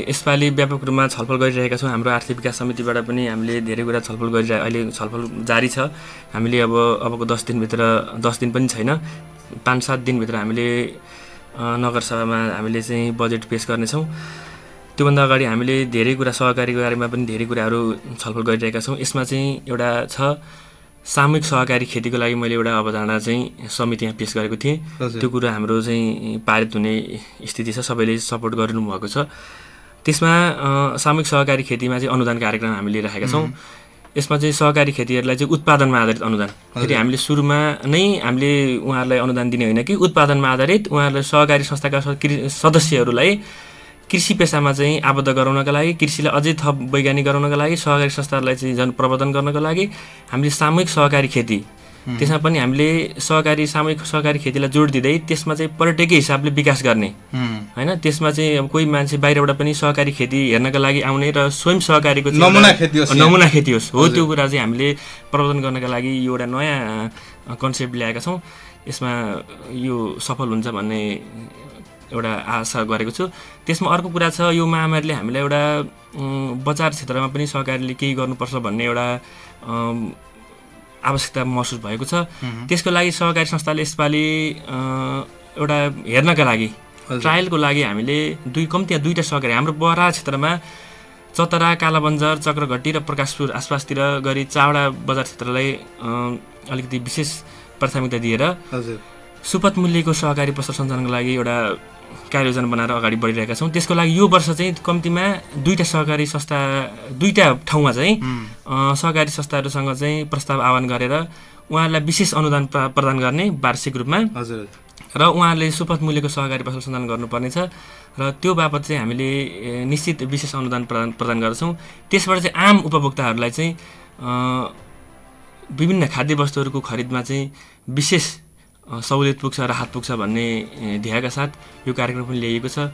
यसपालि व्यापक रूपमा छलफल गरिरहेका छौँ। हाम्रो आर्थिक विकास समितिबाट पनि हामीले धेरै कुरा छलफल अहिले छलफल जारी छ। हामीले अबको 10 दिनभित्र, 10 दिन पनि छैन, 5-7 दिनभित्र हामीले नगरसभामा हामीले चाहिँ बजेट पेश गर्नेछौँ। त्योभन्दा अगाडि हामीले धेरै कुरा सहकारीको बारेमा पनि धेरै कुराहरू छलफल गरिरहेका छौँ। यसमा चाहिँ एउटा छ सामूहिक सहकारी खेतीको लागि मैले एउटा अवधारणा चाहिँ समितिमा पेश गरेको थिएँ। त्यो कुरा हाम्रो चाहिँ पारित हुने स्थिति छ, सबैले सपोर्ट गरिनु भएको छ। त्यसमा सामूहिक सहकारी खेतीमा चाहिँ अनुदान कार्यक्रम हामीले राखेका छौँ। यसमा चाहिँ सहकारी खेतीहरूलाई चाहिँ उत्पादनमा आधारित अनुदान, फेरि हामीले सुरुमा नै हामीले उहाँहरूलाई अनुदान दिने होइन कि उत्पादनमा आधारित उहाँहरूलाई सहकारी संस्थाका सदस्यहरूलाई कृषि पेसामा चाहिँ आबद्ध गराउनका लागि, कृषिलाई अझै थप वैज्ञानिक गराउनका लागि, सहकारी संस्थाहरूलाई चाहिँ झन् प्रवर्धन गर्नको लागि हामीले सामूहिक सहकारी खेती, त्यसमा पनि हामीले सामूहिक सहकारी खेतीलाई जोड दिँदै त्यसमा चाहिँ पर्यटकीय हिसाबले विकास गर्ने होइन। त्यसमा चाहिँ अब कोही मान्छे बाहिरबाट पनि सहकारी खेती हेर्नका लागि आउने र स्वयं सहकारीको नमुना खेती होस् हो, त्यो कुरा चाहिँ हामीले प्रवर्धन गर्नका लागि यो एउटा नयाँ कन्सेप्ट ल्याएका छौँ। यसमा यो सफल हुन्छ भन्ने एउटा आशा गरेको छु। त्यसमा अर्को कुरा छ, यो महामारीले हामीलाई एउटा बजार क्षेत्रमा पनि सहकारीले केही गर्नुपर्छ भन्ने एउटा आवश्यकता महसुस भएको छ। त्यसको लागि सहकारी संस्थाले यसपालि एउटा हेर्नका लागि ट्रायलको लागि हामीले कम्तीमा 2टा सहकारी हाम्रो बराहा क्षेत्रमा चतरा, कालाबन्जर, चक्रघट्टी र प्रकाशपुर आसपासतिर गरी 4वटा बजार क्षेत्रलाई अलिकति विशेष प्राथमिकता दिएर सुपथ मूल्यको सहकारी पसल सञ्चालनको लागि एउटा कार्ययोजना बनाएर अगाडि बढिरहेका छौँ। त्यसको लागि यो वर्ष चाहिँ कम्तीमा 2टा सहकारी संस्था 2टा ठाउँमा चाहिँ सहकारी संस्थाहरूसँग चाहिँ प्रस्ताव आह्वान गरेर उहाँहरूलाई विशेष अनुदान प्रदान गर्ने वार्षिक रूपमा र उहाँहरूले सुपथ मूल्यको सहकारी पसल सञ्चालन गर्नुपर्नेछ र त्यो बापत चाहिँ हामीले निश्चित विशेष अनुदान प्रदान गर्छौँ। त्यसबाट चाहिँ आम उपभोक्ताहरूलाई चाहिँ विभिन्न खाद्य वस्तुहरूको खरिदमा चाहिँ विशेष सहुलियत पुग्छ, राहत पुग्छ भन्ने ध्येयका साथ यो कार्यक्रम पनि ल्याइएको छ।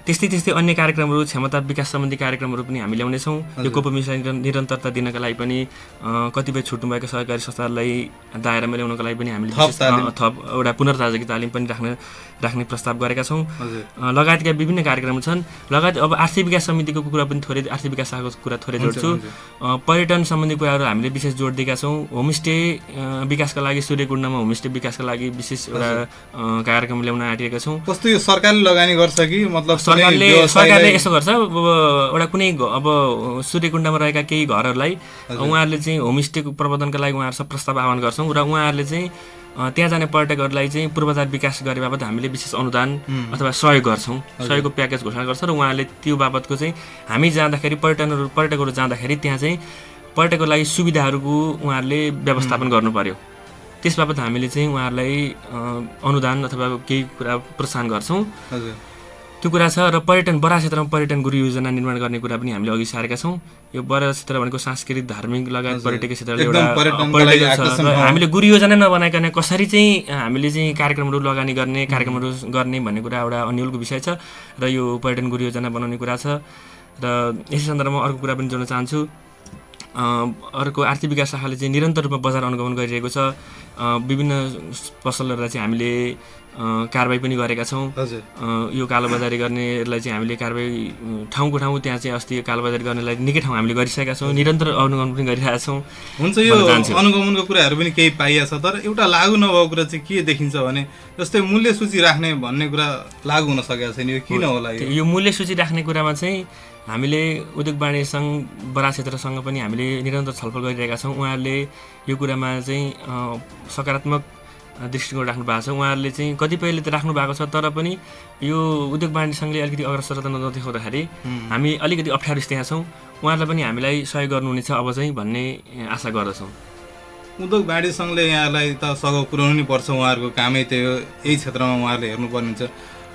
त्यस्तै अन्य कार्यक्रमहरू, क्षमता विकास सम्बन्धी कार्यक्रमहरू पनि हामी ल्याउनेछौँ। यो कोपमिसलाई निरन्तरता दिनका लागि पनि कतिपय छुट्नुभएका सहकारी संस्थाहरूलाई दायरामा ल्याउनका लागि पनि हामीले थप एउटा पुनर्ताजगी तालिम पनि राख्ने प्रस्ताव गरेका छौँ। लगायतका विभिन्न कार्यक्रमहरू छन्। लगायत अब आर्थिक विकास समितिको कुरा पनि थोरै, आर्थिक विकास शाखाको कुरा थोरै जोड्छु। पर्यटन सम्बन्धी कुराहरू हामीले विशेष जोड दिएका छौँ। होमस्टे विकासका लागि सूर्यकुण्डमा होमस्टे विकासका लागि विशेष एउटा कार्यक्रम ल्याउन आँटिएका छौँ। कस्तो यो सरकारले लगानी गर्छ कि मतलब सरकारले यसो गर्छ, एउटा कुनै अब सूर्यकुण्डमा रहेका केही घरहरूलाई उहाँहरूले चाहिँ होमस्टेको प्रबन्धनका लागि उहाँहरूसँग प्रस्ताव आह्वान गर्छौँ र उहाँहरूले चाहिँ त्यहाँ जाने पर्यटकहरूलाई चाहिँ पूर्वाधार विकास गरे बापत हामीले विशेष अनुदान अथवा सहयोग गर्छौँ, सहयोगको प्याकेज घोषणा गर्छ र उहाँहरूले त्यो बापतको चाहिँ हामी जाँदाखेरि पर्यटकहरू जाँदाखेरि त्यहाँ चाहिँ पर्यटकको लागि सुविधाहरूको उहाँहरूले व्यवस्थापन गर्नु पर्यो। त्यस बापत हामीले चाहिँ उहाँहरूलाई अनुदान अथवा केही कुरा प्रोत्साहन गर्छौँ। त्यो कुरा छ। र बराहा क्षेत्रमा पर्यटन गुरु योजना निर्माण गर्ने कुरा पनि हामीले अघि सारेका छौँ। यो बराहा क्षेत्र भनेको सांस्कृतिक, धार्मिक लगायत पर्यटकीय क्षेत्रले एउटा पर्यटक छ। हामीले गुरु योजना नबनाइकन कसरी चाहिँ हामीले चाहिँ कार्यक्रमहरू लगानी गर्ने, कार्यक्रमहरू गर्ने भन्ने कुरा एउटा अन्यलको विषय छ र यो पर्यटन गुरु योजना बनाउने कुरा छ। र यसै सन्दर्भमा अर्को कुरा पनि जोड्न चाहन्छु। अर्को आर्थिक विकास शाखाले चाहिँ निरन्तर रूपमा बजार अनुगमन गरिरहेको छ। विभिन्न पसलहरूलाई चाहिँ हामीले कारबाही पनि गरेका छौँ। यो कालोबजारी गर्नेलाई चाहिँ हामीले कारबाही ठाउँको ठाउँ त्यहाँ चाहिँ अस्ति कालोबजारी गर्नेलाई निकै ठाउँ हामीले गरिसकेका छौँ, निरन्तर अनुगमन पनि गरिरहेका छौँ। हुन्छ, यो अनुगमनको कुराहरू पनि केही पाइएको छ, तर एउटा लागू नभएको कुरा चाहिँ के देखिन्छ भने जस्तै मूल्य सूची राख्ने भन्ने कुरा लागू हुन सकेको छैन। यो किन होला? यो मूल्य सूची राख्ने कुरामा चाहिँ हामीले उद्योग वाणिज्य सङ्घ बराहा क्षेत्रसँग पनि हामीले निरन्तर छलफल गरिरहेका छौँ। उहाँहरूले यो कुरामा चाहिँ सकारात्मक दृष्टिकोण राख्नु भएको छ। उहाँहरूले चाहिँ कतिपयले त राख्नु भएको छ, तर पनि यो उद्योग वाणिज्य सङ्घले अलिकति अग्रसरता नदेखाउँदाखेरि हामी अलिकति अप्ठ्यारो स्थितिमा छौँ। उहाँहरूलाई पनि हामीलाई सहयोग गर्नुहुनेछ अब चाहिँ भन्ने आशा गर्दछौँ। उद्योग वाणिज्य सङ्घले यहाँलाई त सघाउ पुर्याउनु नै पर्छ, उहाँहरूको कामै त्यो यही क्षेत्रमा उहाँहरूले हेर्नुपर्ने हुन्छ।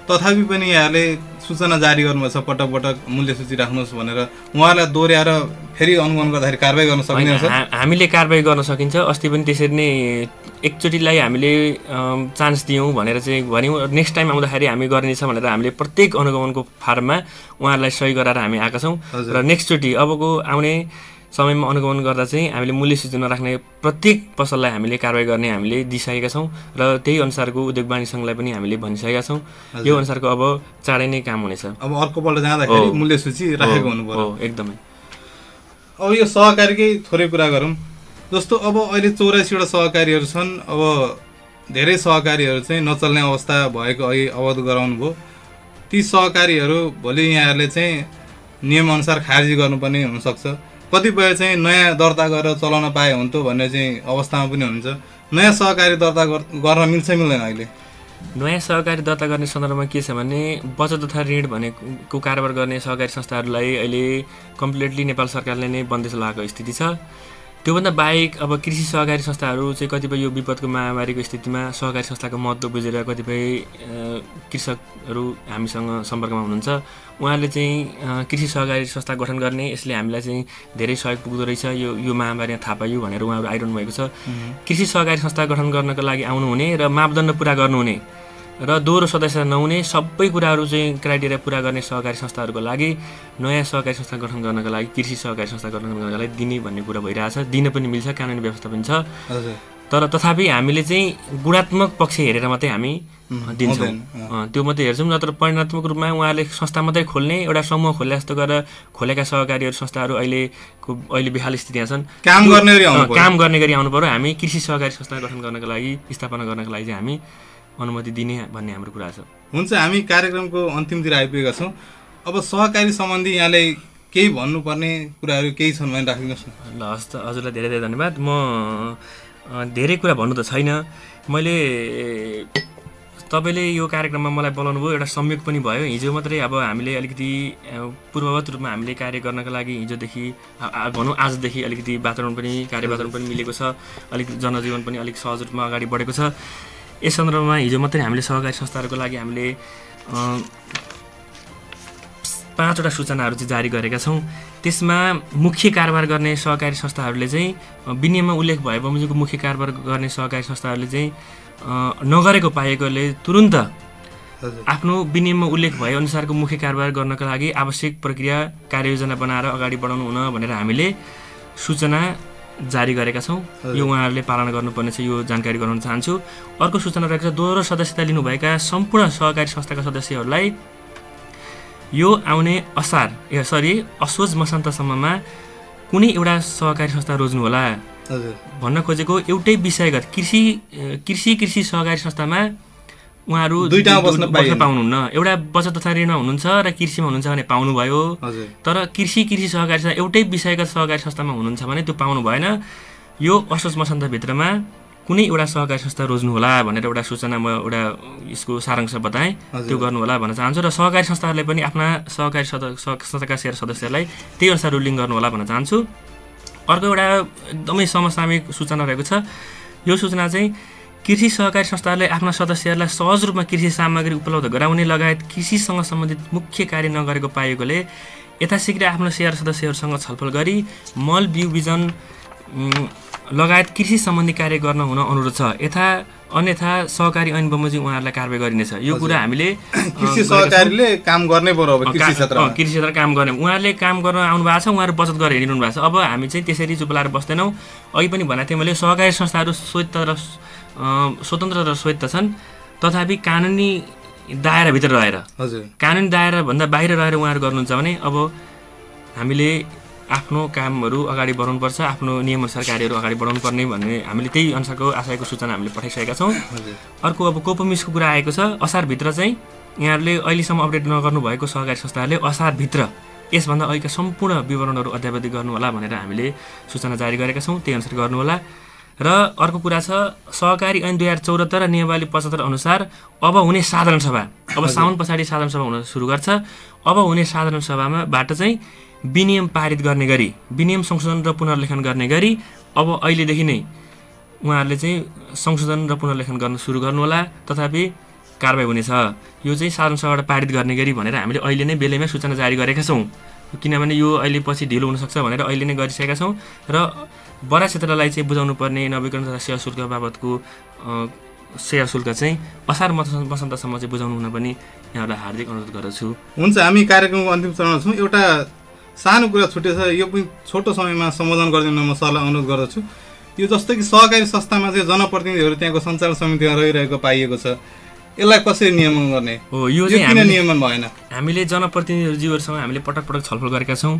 तथापि पनि यहाँले सूचना जारी गर्नुभएको छ पटक पटक मूल्य सूची राख्नुहोस् भनेर, उहाँलाई दोहोऱ्याएर फेरि अनुगमन गर्दाखेरि कारबाही गर्न सकिन्छ? हामीले कारबाही गर्न सकिन्छ। अस्ति पनि त्यसरी नै एकचोटिलाई हामीले चान्स दियौँ भनेर चाहिँ भन्यौँ। नेक्स्ट टाइम आउँदाखेरि हामी गर्नेछ भनेर हामीले प्रत्येक अनुगमनको फार्ममा उहाँहरूलाई सही गराएर हामी आएका छौँ। र नेक्स्टचोटि अबको आउने समयमा अनुगमन गर्दा चाहिँ हामीले मूल्य सूची नराख्ने प्रत्येक पसललाई हामीले कारबाही गर्ने हामीले दिइसकेका छौँ र त्यही अनुसारको उद्योग वाणिज्य सङ्घलाई पनि हामीले भनिसकेका छौँ। यो अनुसारको अब चाँडै नै काम हुनेछ। अब अर्कोपल्ट जाँदाखेरि मूल्य सूची राखेको हुनु पर्यो। एकदमै। अब यो सहकारीकै थोरै कुरा गरौँ। जस्तो अब अहिले 84वटा सहकारीहरू छन्। अब धेरै सहकारीहरू चाहिँ नचल्ने अवस्था भएको अहिले अवगत गराउनु भयो। ती सहकारीहरू भोलि यहाँहरूले चाहिँ नियमअनुसार खारिज गर्नुपर्ने हुनसक्छ। कतिपय चाहिँ नयाँ दर्ता गरेर चलाउन पाए हुन्थ्यो भन्ने चाहिँ अवस्थामा पनि हुनुहुन्छ। नयाँ सहकारी दर्ता गर्न मिल्छ मिल्दैन? अहिले नयाँ सहकारी दर्ता गर्ने सन्दर्भमा के छ भने बचत तथा ऋण भनेको कारोबार गर्ने सहकारी संस्थाहरूलाई अहिले कम्प्लिटली नेपाल सरकारले नै बन्देज लगाएको स्थिति छ। त्योभन्दा बाहेक अब कृषि सहकारी संस्थाहरू चाहिँ कतिपय यो विपदको महामारीको स्थितिमा सहकारी संस्थाको महत्त्व बुझेर कतिपय कृषकहरू हामीसँग सम्पर्कमा हुनुहुन्छ। उहाँहरूले चाहिँ कृषि सहकारी संस्था गठन गर्ने, यसले हामीलाई चाहिँ धेरै सहयोग पुग्दो रहेछ, यो महामारीमा थाहा पाइयो भनेर उहाँहरू आइरहनु भएको छ। कृषि सहकारी संस्था गठन गर्नको लागि आउनुहुने र मापदण्ड पुरा गर्नुहुने र दोहोरो सदस्य नहुने सबै कुराहरू चाहिँ क्राइटेरिया पुरा गर्ने सहकारी संस्थाहरूको लागि नयाँ सहकारी संस्था गठन गर्नको लागि कृषि सहकारी संस्था गठन गर्नको लागि दिने भन्ने कुरा भइरहेछ। दिन पनि मिल्छ, कानुनी व्यवस्था पनि छ। तर तथापि हामीले चाहिँ गुणात्मक पक्ष हेरेर मात्रै हामी दिन्छौँ, त्यो मात्रै हेर्छौँ। नत्र परिणात्मक रूपमा उहाँहरूले संस्था मात्रै खोल्ने, एउटा समूह खोले जस्तो गरेर खोलेका सहकारीहरू संस्थाहरू अहिले बेहाल स्थितिमा छन्। काम गर्ने गरी आउनु पर्यो। हामी कृषि सहकारी संस्था गठन गर्नको लागि, स्थापना गर्नको लागि चाहिँ हामी अनुमति दिने भन्ने हाम्रो कुरा छ। हुन्छ, हामी कार्यक्रमको अन्तिमतिर आइपुगेका छौँ। अब सहकारी सम्बन्धी यहाँले केही भन्नुपर्ने कुराहरू केही छन् भने राखिदिनुहोस् न। ल हस् त, हजुरलाई धेरै धेरै धन्यवाद। म धेरै कुरा भन्नु त छैन। मैले तपाईँले यो कार्यक्रममा मलाई बोलाउनु भयो, एउटा संयोग पनि भयो। हिजो मात्रै अब हामीले अलिकति पूर्ववत रूपमा हामीले कार्य गर्नका लागि हिजोदेखि भनौँ आजदेखि अलिकति वातावरण पनि कार्य वातावरण पनि मिलेको छ, अलिक जनजीवन पनि अलिक सहज रूपमा अगाडि बढेको छ। यस सन्दर्भमा हिजो मात्रै हामीले सहकारी संस्थाहरूको लागि हामीले 5वटा सूचनाहरू चाहिँ जारी गरेका छौँ। त्यसमा मुख्य कारोबार गर्ने सहकारी संस्थाहरूले चाहिँ विनियममा उल्लेख भए बमोजिमको मुख्य कारोबार गर्ने सहकारी संस्थाहरूले चाहिँ नगरेको पाएकोले तुरुन्त आफ्नो विनियममा उल्लेख भए अनुसारको मुख्य कारोबार गर्नका लागि आवश्यक प्रक्रिया कार्ययोजना बनाएर अगाडि बढाउनु हुन भनेर हामीले सूचना जारी गरेका छौँ। यो उहाँहरूले पालना गर्नुपर्ने छ, यो जानकारी गराउन चाहन्छु। अर्को सूचना रहेको छ, दोहोरो सदस्यता लिनुभएका सम्पूर्ण सहकारी संस्थाका सदस्यहरूलाई यो आउने असोज मसान्तसम्ममा कुनै एउटा सहकारी संस्था रोज्नु होला भन्न खोजेको एउटै विषयगत कृषि सहकारी संस्थामा उहाँहरू बस्न पाउनुहुन्न। एउटा बचत तथा ऋणमा हुनुहुन्छ र कृषिमा हुनुहुन्छ भने पाउनुभयो, तर कृषि सहकारी संस्था एउटै विषयगत सहकारी संस्थामा हुनुहुन्छ भने त्यो पाउनु भएन। यो असोज मसान्तभित्रमा कुनै एउटा सहकारी संस्था रोज्नु होला भनेर एउटा सूचना म एउटा यसको सारांश बताएँ, त्यो गर्नु होला भन्न चाहन्छु। र सहकारी संस्थाहरूले पनि आफ्ना सहकारी संस्थाका शेयर सदस्यलाई त्यही अनुसार रुलिङ गर्नु होला भन्न चाहन्छु। अर्को एउटा एकदमै समसामयिक सूचना रहेको छ। यो सूचना चाहिँ कृषि सहकारी संस्थाहरूले आफ्ना सदस्यहरूलाई सहज रूपमा कृषि सामग्री उपलब्ध गराउने लगायत कृषिसँग सम्बन्धित मुख्य कार्य नगरेको पाएकोले यथाशीघ्र आफ्नो शेयर सदस्यहरूसँग छलफल गरी मल बिउ बिजन लगायत कृषि सम्बन्धी कार्य गर्न हुन अनुरोध छ। अन्यथा सहकारी ऐन बमोजिम उहाँहरूलाई कारबाही गरिनेछ। यो कुरा हामीले कृषि सहकारीले काम गर्ने पर्यो। अब कृषि क्षेत्रमा काम गर्ने उहाँहरूले काम गर्न आउनु भएको छ, उहाँहरू बचत गरेर हिँडिरहनु भएको छ। अब हामी चाहिँ त्यसरी चुप लाएर बस्दैनौँ। अघि पनि भनेको थिएँ मैले, सहकारी संस्थाहरू स्वतन्त्र र स्वायत्त छन्, तथापि कानुनी दायराभित्र रहेर, कानुनी दायराभन्दा बाहिर रहेर उहाँहरू गर्नुहुन्छ भने अब हामीले आफ्नो कामहरू अगाडि बढाउनुपर्छ, आफ्नो नियमअनुसार कार्यहरू अगाडि बढाउनु पर्ने भन्ने हामीले त्यही अनुसारको आशयको सूचना हामीले पठाइसकेका छौँ। अर्को अब कोपमिसको कुरा आएको छ। असारभित्र चाहिँ यहाँहरूले अहिलेसम्म अपडेट नगर्नु भएको सहकारी संस्थाहरूले असारभित्र यसभन्दा अघिका सम्पूर्ण विवरणहरू अद्यावधि गर्नु होला भनेर हामीले सूचना जारी गरेका छौँ, त्यही अनुसार गर्नु होला। र अर्को कुरा छ, सहकारी ऐन 2074 र नियमावली 75 अनुसार अब हुने साधारण सभा, अब साउन पछाडि साधारण सभा हुन सुरु गर्छ। अब हुने साधारण सभाबाट चाहिँ विनियम पारित गर्ने गरी, विनियम संशोधन र पुनर्लेखन गर्ने गरी अब अहिलेदेखि नै उहाँहरूले चाहिँ संशोधन र पुनर्लेखन गर्न सुरु गर्नु होला, तथापि कारबाही हुनेछ। यो चाहिँ साधारण सभाबाट पारित गर्ने गरी भनेर हामीले अहिले नै बेलैमा सूचना जारी गरेका छौँ, किनभने यो अहिले पछि ढिलो हुनसक्छ भनेर अहिले नै गरिसकेका छौँ। र बडा क्षेत्रलाई चाहिँ बुझाउनु पर्ने नवीकरण तथा सेवा शुल्क बाबतको सेवा शुल्क चाहिँ असार मसान्तसम्म चाहिँ बुझाउनु हुन पनि यहाँलाई हार्दिक अनुरोध गर्दछु। हुन्छ, हामी कार्यक्रमको अन्तिम चरणमा छौँ। एउटा सानो कुरा छुटेछ, यो पनि छोटो समयमा सम्बोधन गरिदिन म सरलाई अनुरोध गर्दछु। यो जस्तो कि सहकारी संस्थामा चाहिँ जनप्रतिनिधिहरू त्यहाँको सञ्चालन समितिमा रहिरहेको पाइएको छ, यसलाई कसरी नियमन गर्ने हो? यो चाहिँ किन नियमन भएन? हामीले जनप्रतिनिधिज्यूहरूसँग हामीले पटक पटक छलफल गरेका छौँ।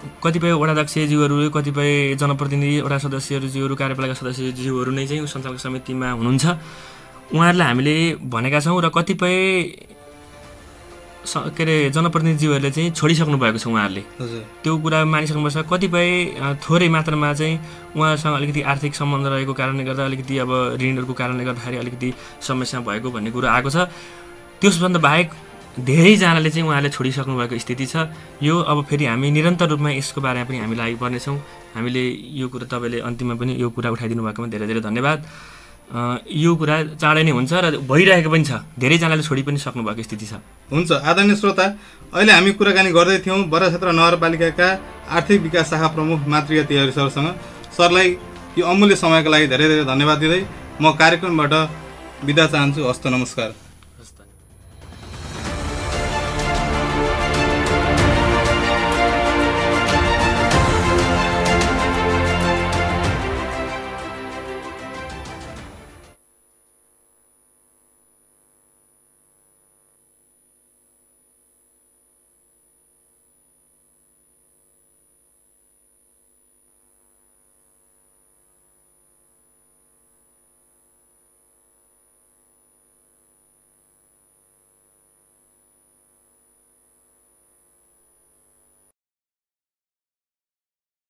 कतिपय वडाध्यक्षज्यूहरू, कतिपय जनप्रतिनिधि, वडा सदस्यज्यूहरू, कार्यपालिका सदस्यज्यूहरू नै चाहिँ सञ्चालक समितिमा हुनुहुन्छ। उहाँहरूलाई हामीले भनेका छौँ र कतिपय के अरे जनप्रतिनिधिज्यूहरूले चाहिँ छोडिसक्नु भएको छ उहाँहरूले। त्यो कुरा मानिसक्नुपर्छ। कतिपय थोरै मात्रामा चाहिँ उहाँसँग अलिकति आर्थिक सम्बन्ध रहेको कारणले गर्दा अलिकति अब ऋणहरूको कारणले गर्दाखेरि अलिकति समस्या भएको भन्ने कुरो आएको छ। त्यसभन्दा बाहेक धेरैजनाले चाहिँ उहाँले छोडिसक्नु भएको स्थिति छ। यो अब फेरि हामी निरन्तर रूपमा यसको बारेमा पनि हामी लागि पर्नेछौँ। हामीले यो कुरा तपाईँले अन्तिममा पनि यो कुरा उठाइदिनु भएकोमा धेरै धेरै धन्यवाद। यो कुरा चाँडै नै हुन्छ र भइरहेको पनि छ। धेरैजनाले छोडी पनि सक्नुभएको स्थिति छ। हुन्छ आदरणीय श्रोता, अहिले हामी कुराकानी गर्दै थियौँ बराक्षेत्र नगरपालिकाका आर्थिक विकास शाखा प्रमुख मातृका तिवारी सरसँग। सरलाई यो अमूल्य समयको लागि धेरै धेरै धन्यवाद दिँदै म कार्यक्रमबाट बिदा चाहन्छु। हस्त नमस्कार।